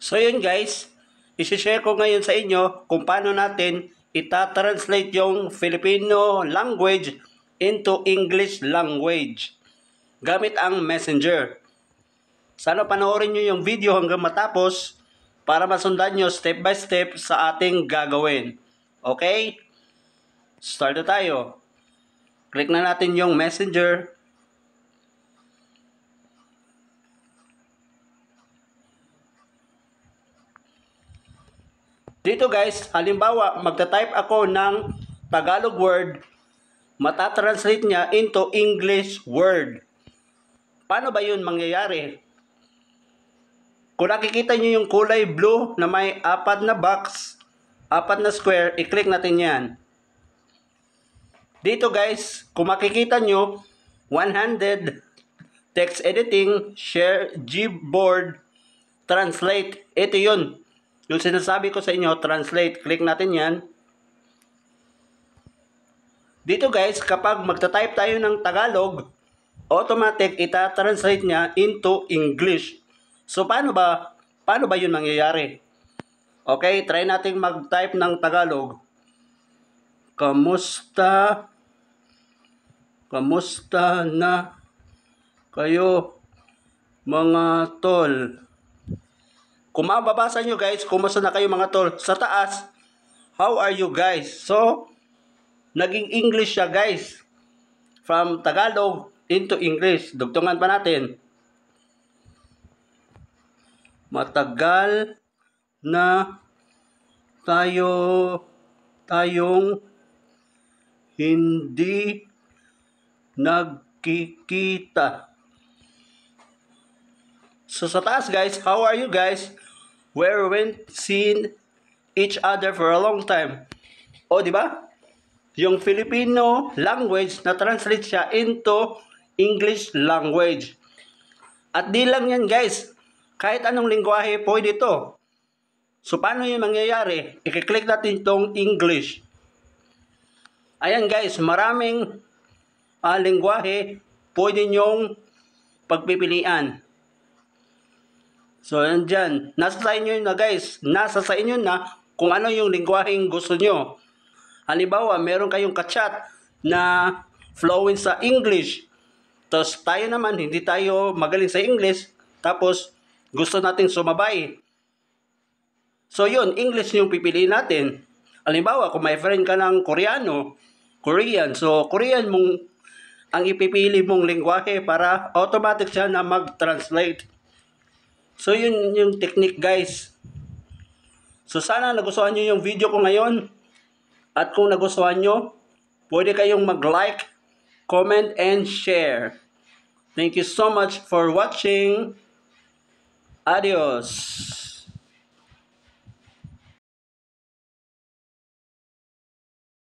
So yun guys, isi-share ko ngayon sa inyo kung paano natin ita-translate yung Filipino language into English language gamit ang Messenger. Sana panoorin nyo yung video hanggang matapos para masundan nyo step by step sa ating gagawin. Okay? Start na tayo. Click na natin yung Messenger. Dito guys, halimbawa, magta-type ako ng Tagalog word, matatranslate niya into English word. Paano ba yun mangyayari? Kung nakikita nyo yung kulay blue na may apat na box, apat na square, i-click natin yan. Dito guys, kung makikita nyo, one-handed, text editing, share, Gboard, translate. Ito yun. Yung sinasabi ko sa inyo, translate. Click natin yan. Dito guys, kapag magta-type tayo ng Tagalog, automatic ita-translate niya into English. So paano ba yun mangyayari? Okay, try nating mag-type ng Tagalog. Kamusta na kayo mga tol? Kung mababasa nyo guys, kumusta na kayo mga tol? Sa taas, how are you guys? So, naging English siya guys. From Tagalog into English. Dugtungan pa natin. Matagal na tayong hindi nagkikita. So sa taas guys, how are you guys? We haven't seen each other for a long time. O di ba? Yung Filipino language na translate siya into English language. At di lang yan guys, kahit anong lingwahe pwede ito. So paano yung mangyayari? I-click natin itong English. Ayan guys, maraming lingwahe pwede nyong pagpipilian. So, yan dyan. Nasa sa inyo na guys. Nasa sa inyo na kung ano yung lingwaheng gusto nyo. Halimbawa, meron kayong kachat na flowing sa English. Tapos tayo naman, hindi tayo magaling sa English. Tapos, gusto nating sumabay. So, yun. English yung pipiliin natin. Halimbawa, kung may friend ka ng Korean. So, Korean mong ang ipipili mong lingwahe para automatic siya na mag-translate. So, yun yung technique guys. So, sana nagustuhan nyo yung video ko ngayon. At kung nagustuhan nyo, pwede kayong mag-like, comment, and share. Thank you so much for watching. Adios.